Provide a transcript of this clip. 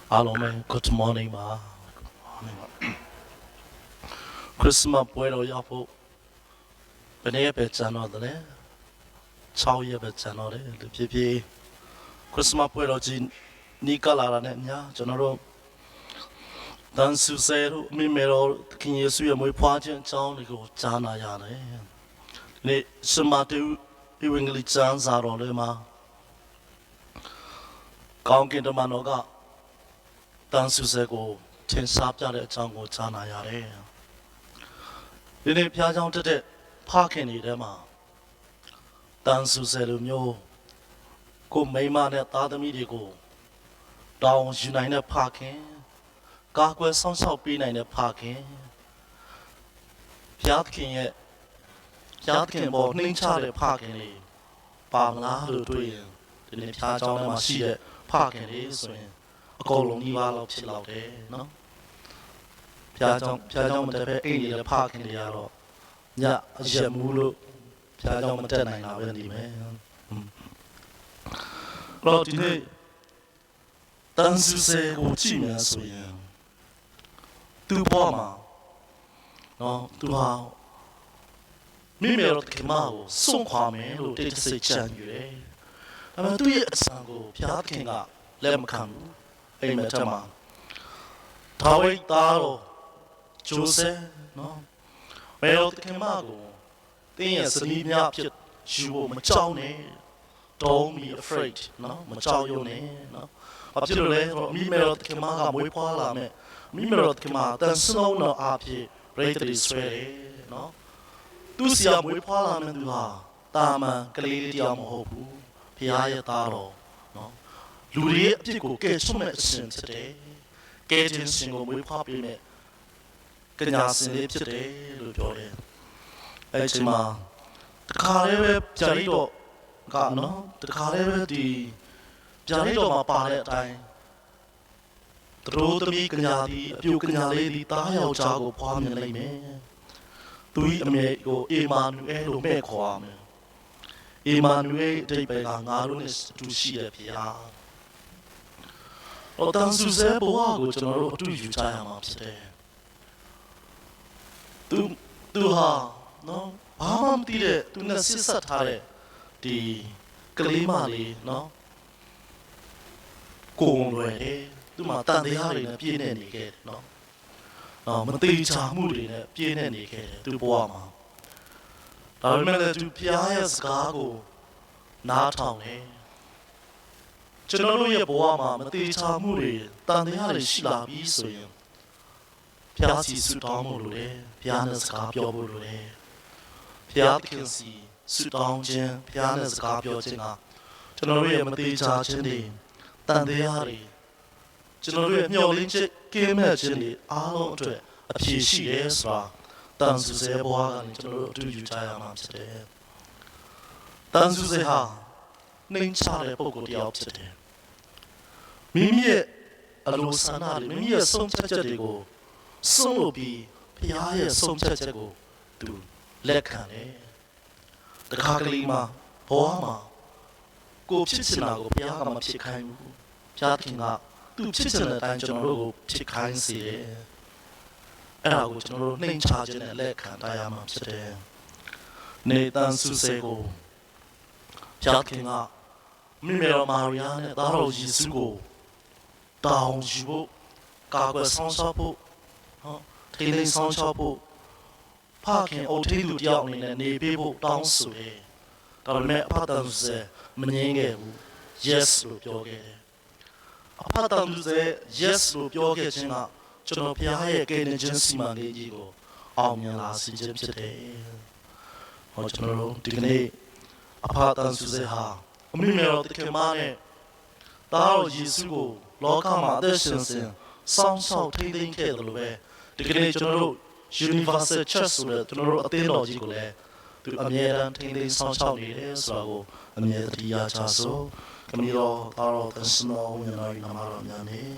Alome, good morning, ma. Christmas puedo ya po. Venía pensando de le. Chao ye pensando de le pipi. Christmas puedo ji ni calara ne nya. General. Dan su se ru mi mero kin yesu ye muy pwa chen chao ni ko cha na ya le. Ni sma tu iwingli chan sa ro le ma. Kaung kin de ma no ga. Dan su se ko chen sap ja de chang ko cha na ya le. ဒီနေ့ဖျားချောင်းတက်တဲ့ဖခင်တွေထဲမှာတန်ဆူဆယ်လိုမျိုးကိုမိမနဲ့သားသမီးတွေကိုတောင်းယူနိုင်တဲ့ဖခင်ကာကွယ်ဆောင်ရှောက်ပေးနိုင်တဲ့ဖခင်ဖျားခင်ရဲ့ဖျားခင်ပေါ်နှိမ့်ချတဲ့ဖခင်တွေပါမလားလို့တွေးရင်ဒီနေ့ဖျားချောင်းထဲမှာရှိတဲ့ဖခင်တွေဆိုရင်အကုန်လုံးဒီပါလောက်ဖြစ်လောက်တယ်နော် ဖျားကြောင့်မတက်ပဲအိမ်နေတဲ့ဖခင်တွေကတော့ညအရက်မူးလို့ဖျားကြောင့်မတက်နိုင်တာပဲနေမယ်တော့ဒီနေ့တန်ဆူဆဲကိုကြည့်မယ်ဆိုရင်သူ့ဘဝမှာနော်သူဟာမိမိတို့ကမာကိုစွန့်ခွာမယ်လို့တိတ်တဆိတ်ကြံယူတယ်ဒါပေမဲ့သူ့ရဲ့အဆံကိုဖျားခင်ကလက်မခံဘူးအိမ်မက်ထမှာဒါဝိတ်သားတော့ Joseph, no. Well, the Kamago, things the Libya pit, you will machone. Don't be afraid, no, macho name, no. Up to the left, me melod Kamaga, we pola me, me melod Kama, then snow no up here, greatly sweaty, no. Do see a we pola me do ha, Dama, Caladium hopu, Piaya Taro, no. Luri, Pico, get so much sin today. Getting single, we poppy me. ကညာစင်လေးဖြစ်တယ်လို့ပြောတယ်အဲ့ချိန်မှာတခါလေးပဲပြာလိတော့ကနော်တခါလေးပဲဒီပြာလိတော့မှာပါတဲ့အတိုင်းသူတို့သမီးကညာဒီအပြူကညာလေးဒီတားယောက်ျားကိုဖွားမြင်လိုက်မယ်သူဤအမေကိုအေမာနူအဲလို့မဲ့ခေါ်ရမယ်အေမာနူအဲအတိတ်ပဲကငါတို့နဲ့အတူရှိတယ်ဗျာဟောတန်ဆူဆဲဘဝကိုကျွန်တော်တို့အတူယူကြရမှာဖြစ်တယ် သူဟာနော်ဘာမှမသိတဲ့သူနဲ့ဆစ်ဆက်ထားတဲ့ဒီကလေးမလေးနော်ကိုုံလွယ်တယ်သူမှတန်တရားတွေနဲ့ပြည့်နေနေခဲ့တယ်နော်မတိချာမှုတွေနဲ့ပြည့်နေနေခဲ့တယ်သူဘဝမှာဒါပေမဲ့လည်းသူဖျားရဲ့စကားကိုနားထောင်တယ်ကျွန်တော်တို့ရဲ့ဘဝမှာမတိချာမှုတွေတန်တရားတွေရှိလာပြီးဆိုရင် ဖျားစီဆူတောင်းမှုလို့လေဖျားနဲ့စကားပြောဖို့လို့လေဖျားခင်စီဆူတောင်းခြင်းဖျားနဲ့စကားပြောခြင်းကကျွန်တော်တို့ရဲ့မတိချာခြင်းတွေတန်တရားတွေကျွန်တော်တို့ရဲ့မျှော်လင့်ချက်ကင်းမဲ့ခြင်းတွေအားလုံးအတွက်အပြည့်ရှိရဲဆိုတာတန်ဆူဆဲဘွားကနေကျွန်တော်တို့အတူယူကြရမှာဖြစ်တယ်တန်ဆူဆဲဟာနှိမ်ချတဲ့ပုံကိုတယောက်ဖြစ်တယ်မိမိရဲ့အလိုဆန္ဒတွေမိမိရဲ့ဆုံးဖြတ်ချက်တွေကို ဆုံးလို့ပြီးဖျားရဲ့ဆုံးဖြတ်ချက်ကိုသူလက်ခံတယ်တခါကလေးမှာဘဝမှာကိုဖြစ်ချင်တာကိုဖျားကမဖြစ်ခိုင်းဘူးဖျားခင်ကသူဖြစ်ချင်တဲ့အတိုင်းကျွန်တော်တို့ကိုဖြစ်ခိုင်းစေတယ်အဲ့ဒါကိုကျွန်တော်တို့နှိမ်ချခြင်းနဲ့လက်ခံထားရမှာဖြစ်တယ်နေတန်ဆုစေကိုဖျားခင်ကမိမေတော်မာရီယာနဲ့သားတော်ယေရှုကိုတောင်းယူဖို့ကာကွယ်ဆောင်ရှောက်ဖို့ ထိန်းသိမ်းဆောင်ရှောက်ဖို့ဖခင်အိုထိသူတယောက်အနေနဲ့နေပေးဖို့တောင်းဆိုတယ်ဒါပေမဲ့အဖတန်ဆဲမငြင်းခဲ့ဘူး yes လို့ပြောခဲ့တယ်အဖတန်ဆဲ yes လို့ပြောခဲ့ခြင်းကကျွန်တော်ဖခင်ရဲ့ကယ်တင်ခြင်းစီမံကိန်းကြီးကိုအောင်မြင်လာစေခြင်းဖြစ်တယ်ဟောကျွန်တော်တို့ဒီကနေ့အဖတန်ဆဲဟာအမိမေတော်တခင်မနဲ့တားတော်ယေရှုကိုလောကမှာအသက်ရှင်စဉ်ဆောင်းဆောက်ထိန်းသိမ်းခဲ့တယ်လို့ပဲ ဒီကနေ့ကျွန်တော်တို့ Universal Church ဆိုတဲ့ကျွန်တော်တို့အသင်းတော်ကြီးကိုလည်းသူအမြဲတမ်းထိန်းသိမ်းဆောင်ရှောက်နေတယ်ဆိုတာကိုအမြဲတမ်းသိရကြစို့ခမည်းတော်သားတော်သခင်တော်ဝင်တော်၏နာမတော်များနဲ့